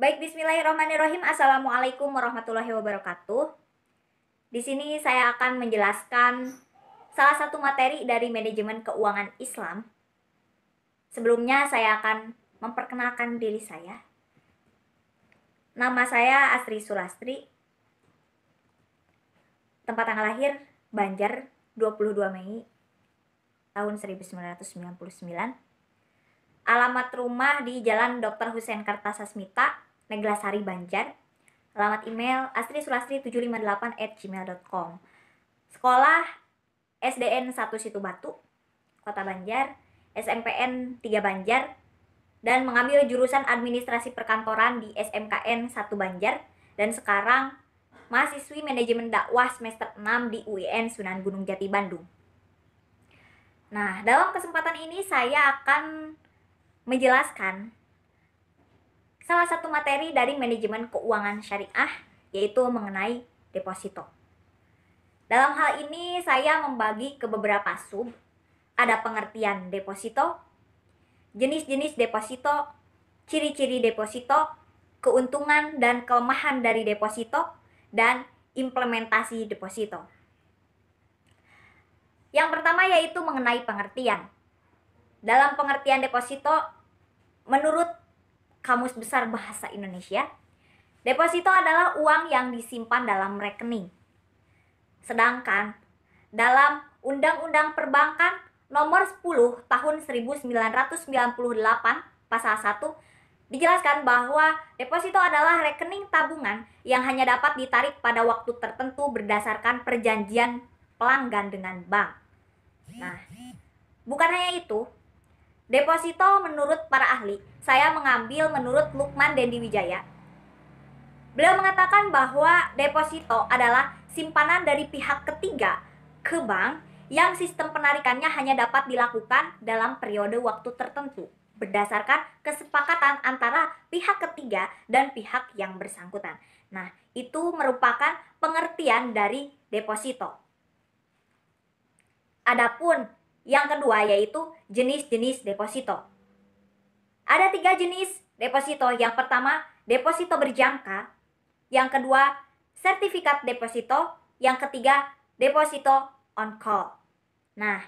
Baik, bismillahirrahmanirrahim. Assalamualaikum warahmatullahi wabarakatuh. Di sini saya akan menjelaskan salah satu materi dari manajemen keuangan Islam. Sebelumnya saya akan memperkenalkan diri saya. Nama saya Asri Sulastri. Tempat tanggal lahir Banjar, 22 Mei tahun 1999. Alamat rumah di Jalan Dr. Husein Kartasasmita, Neglasari, Banjar. Alamat email astrisulastri758@gmail.com. Sekolah SDN 1 Situbatu, Kota Banjar, SMPN 3 Banjar, dan mengambil jurusan Administrasi Perkantoran di SMKN 1 Banjar, dan sekarang mahasiswi Manajemen Dakwah semester 6 di UIN Sunan Gunung Jati, Bandung. Nah, dalam kesempatan ini saya akan menjelaskan salah satu materi dari manajemen keuangan syariah, yaitu mengenai deposito. Dalam hal ini saya membagi ke beberapa sub. Ada pengertian deposito, jenis-jenis deposito, ciri-ciri deposito, keuntungan dan kelemahan dari deposito, dan implementasi deposito. Yang pertama yaitu mengenai pengertian. Dalam pengertian deposito, menurut Kamus Besar Bahasa Indonesia, deposito adalah uang yang disimpan dalam rekening. Sedangkan dalam Undang-Undang Perbankan Nomor 10 Tahun 1998 Pasal 1 dijelaskan bahwa deposito adalah rekening tabungan yang hanya dapat ditarik pada waktu tertentu berdasarkan perjanjian pelanggan dengan bank. Nah, bukan hanya itu, deposito menurut para ahli, saya mengambil menurut Lukman Dendi Wijaya. Beliau mengatakan bahwa deposito adalah simpanan dari pihak ketiga ke bank yang sistem penarikannya hanya dapat dilakukan dalam periode waktu tertentu berdasarkan kesepakatan antara pihak ketiga dan pihak yang bersangkutan. Nah, itu merupakan pengertian dari deposito. Adapun yang kedua yaitu jenis-jenis deposito. Ada 3 jenis deposito. Yang pertama, deposito berjangka. Yang kedua, sertifikat deposito. Yang ketiga, deposito on call. Nah,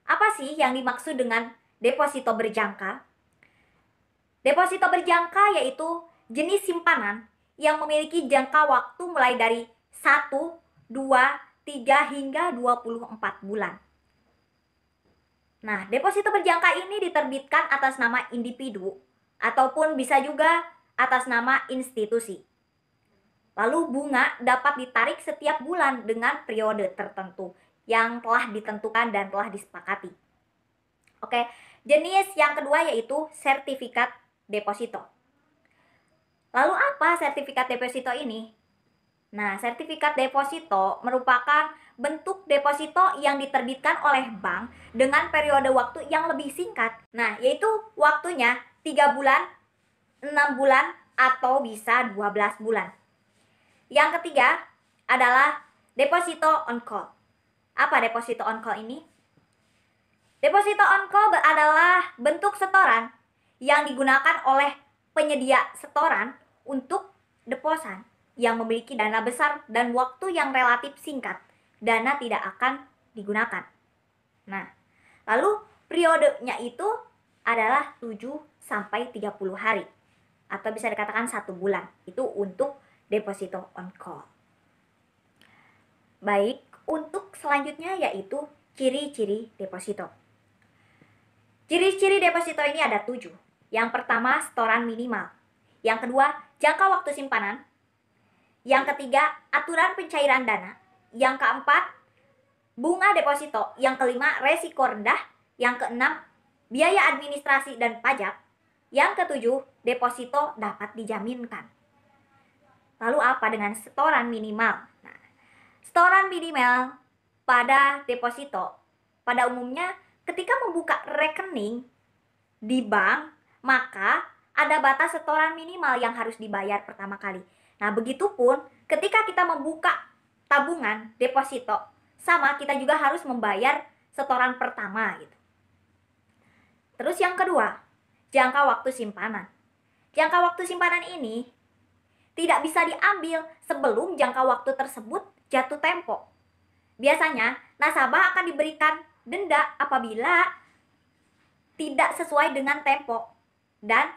apa sih yang dimaksud dengan deposito berjangka? Deposito berjangka yaitu jenis simpanan yang memiliki jangka waktu mulai dari 1, 2, 3 hingga 24 bulan. Nah, deposito berjangka ini diterbitkan atas nama individu ataupun bisa juga atas nama institusi. Lalu bunga dapat ditarik setiap bulan dengan periode tertentu yang telah ditentukan dan telah disepakati. Oke, jenis yang kedua yaitu sertifikat deposito. Lalu apa sertifikat deposito ini? Nah, sertifikat deposito merupakan bentuk deposito yang diterbitkan oleh bank dengan periode waktu yang lebih singkat. Nah, yaitu waktunya 3 bulan, 6 bulan, atau bisa 12 bulan. Yang ketiga adalah deposito on call. Apa deposito on call ini? Deposito on call adalah bentuk setoran yang digunakan oleh penyedia setoran untuk deposan yang memiliki dana besar dan waktu yang relatif singkat. Dana tidak akan digunakan. Nah, lalu periodenya itu adalah 7-30 hari atau bisa dikatakan 1 bulan. Itu untuk deposito on call. Baik, untuk selanjutnya yaitu ciri-ciri deposito. Ciri-ciri deposito ini ada 7. Yang pertama, setoran minimal. Yang kedua, jangka waktu simpanan. Yang ketiga, aturan pencairan dana. Yang keempat, bunga deposito. Yang kelima, resiko rendah. Yang keenam, biaya administrasi dan pajak. Yang ketujuh, deposito dapat dijaminkan. Lalu apa dengan setoran minimal? Nah, setoran minimal pada deposito pada umumnya ketika membuka rekening di bank, maka ada batas setoran minimal yang harus dibayar pertama kali. Nah, begitupun ketika kita membuka tabungan deposito, sama kita juga harus membayar setoran pertama gitu. Terus yang kedua, jangka waktu simpanan. Jangka waktu simpanan ini tidak bisa diambil sebelum jangka waktu tersebut jatuh tempo. Biasanya, nasabah akan diberikan denda apabila tidak sesuai dengan tempo, dan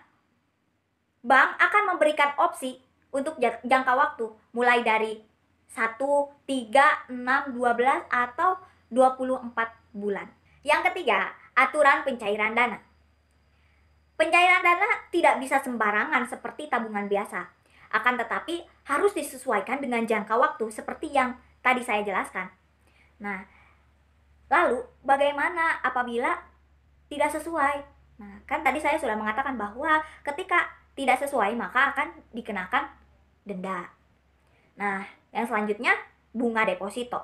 bank akan memberikan opsi untuk jangka waktu mulai dari 1, 3, 6, 12, atau 24 bulan. Yang ketiga, aturan pencairan dana. Pencairan dana tidak bisa sembarangan seperti tabungan biasa. Akan tetapi harus disesuaikan dengan jangka waktu seperti yang tadi saya jelaskan. Nah, lalu bagaimana apabila tidak sesuai? Nah, kan tadi saya sudah mengatakan bahwa ketika tidak sesuai maka akan dikenakan denda. Nah, yang selanjutnya bunga deposito.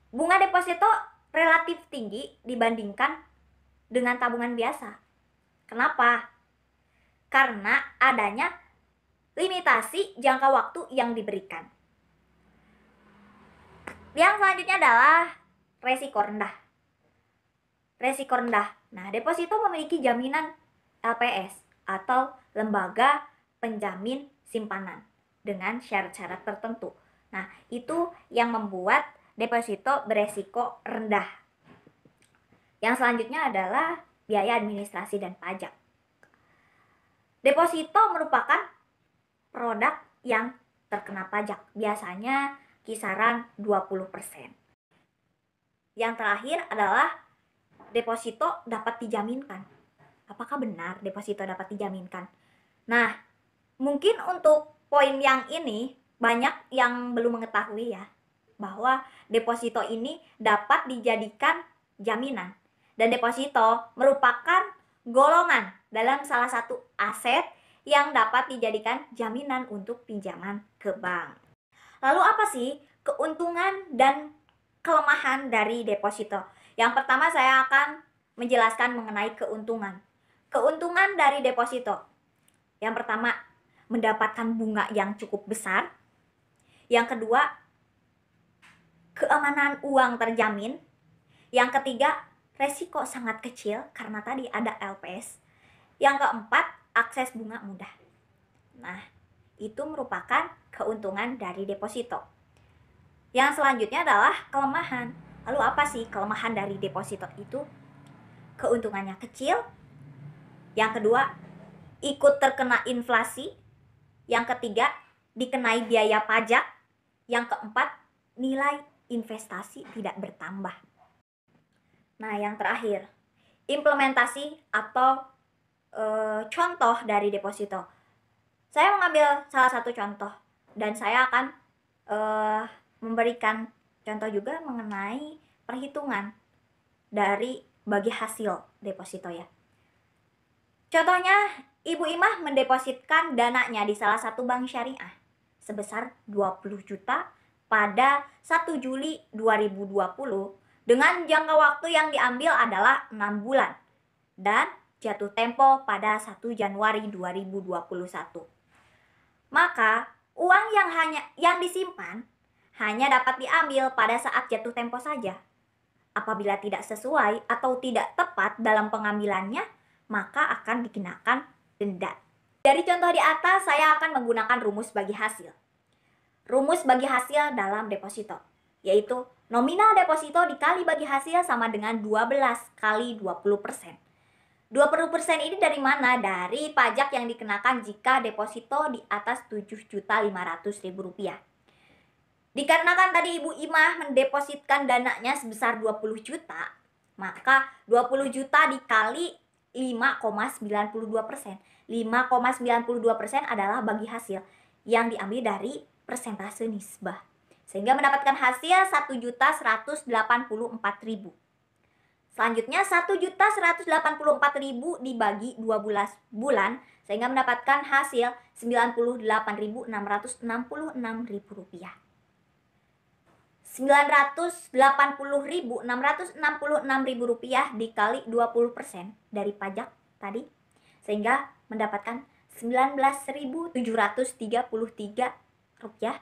Bunga deposito relatif tinggi dibandingkan dengan tabungan biasa. Kenapa? Karena adanya limitasi jangka waktu yang diberikan. Yang selanjutnya adalah resiko rendah. Resiko rendah. Nah, deposito memiliki jaminan LPS atau lembaga penjamin simpanan dengan syarat-syarat tertentu. Nah, itu yang membuat deposito beresiko rendah. Yang selanjutnya adalah biaya administrasi dan pajak. Deposito merupakan produk yang terkena pajak, biasanya kisaran 20%. Yang terakhir adalah deposito dapat dijaminkan. Apakah benar deposito dapat dijaminkan? Nah, mungkin untuk poin yang ini banyak yang belum mengetahui ya, bahwa deposito ini dapat dijadikan jaminan. Dan deposito merupakan golongan dalam salah satu aset yang dapat dijadikan jaminan untuk pinjaman ke bank. Lalu apa sih keuntungan dan kelemahan dari deposito? Yang pertama saya akan menjelaskan mengenai keuntungan. Keuntungan dari deposito. Yang pertama, mendapatkan bunga yang cukup besar. Yang kedua, keamanan uang terjamin. Yang ketiga, resiko sangat kecil karena tadi ada LPS. Yang keempat, akses bunga mudah. Nah, itu merupakan keuntungan dari deposito. Yang selanjutnya adalah kelemahan. Lalu apa sih kelemahan dari deposito itu? Keuntungannya kecil. Yang kedua, ikut terkena inflasi. Yang ketiga, dikenai biaya pajak. Yang keempat, nilai investasi tidak bertambah. Nah, yang terakhir, implementasi atau contoh dari deposito. Saya mengambil salah satu contoh dan saya akan memberikan contoh juga mengenai perhitungan dari bagi hasil deposito ya. Contohnya, Ibu Imah mendepositkan dananya di salah satu bank syariah sebesar 20 juta pada 1 Juli 2020 dengan jangka waktu yang diambil adalah 6 bulan dan jatuh tempo pada 1 Januari 2021. Maka, uang yang disimpan hanya dapat diambil pada saat jatuh tempo saja. Apabila tidak sesuai atau tidak tepat dalam pengambilannya, maka akan dikenakan denda. Dari contoh di atas, saya akan menggunakan rumus bagi hasil. Rumus bagi hasil dalam deposito, yaitu nominal deposito dikali bagi hasil sama dengan 12 kali 20%. 20% ini dari mana? Dari pajak yang dikenakan jika deposito di atas Rp7.500.000. Dikarenakan tadi Ibu Imah mendepositkan dananya sebesar 20 juta, maka 20 juta dikali 5,92%. 5,92% adalah bagi hasil yang diambil dari persentase nisbah. Sehingga mendapatkan hasil 1.184.000. Selanjutnya 1.184.000 dibagi 12 bulan sehingga mendapatkan hasil Rp98.666.000. 980.666.000 rupiah dikali 20% dari pajak tadi sehingga mendapatkan 19.733 rupiah.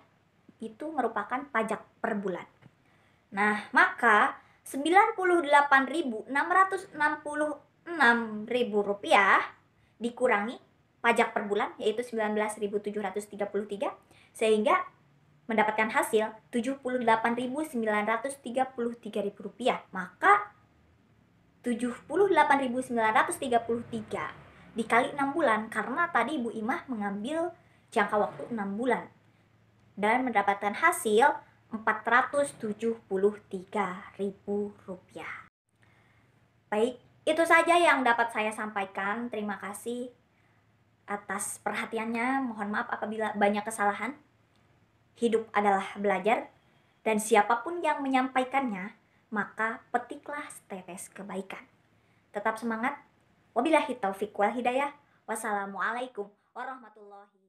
Itu merupakan pajak per bulan. Nah, maka 98.666.000 rupiah dikurangi pajak per bulan yaitu 19.733 sehingga mendapatkan hasil Rp78.933. Maka 78.933 dikali 6 bulan karena tadi Ibu Imah mengambil jangka waktu 6 bulan dan mendapatkan hasil Rp473.000. Baik, itu saja yang dapat saya sampaikan. Terima kasih atas perhatiannya. Mohon maaf apabila banyak kesalahan. Hidup adalah belajar, dan siapapun yang menyampaikannya, maka petiklah setetes kebaikan. Tetap semangat. Wabillahi taufiq wal hidayah. Wassalamualaikum warahmatullahi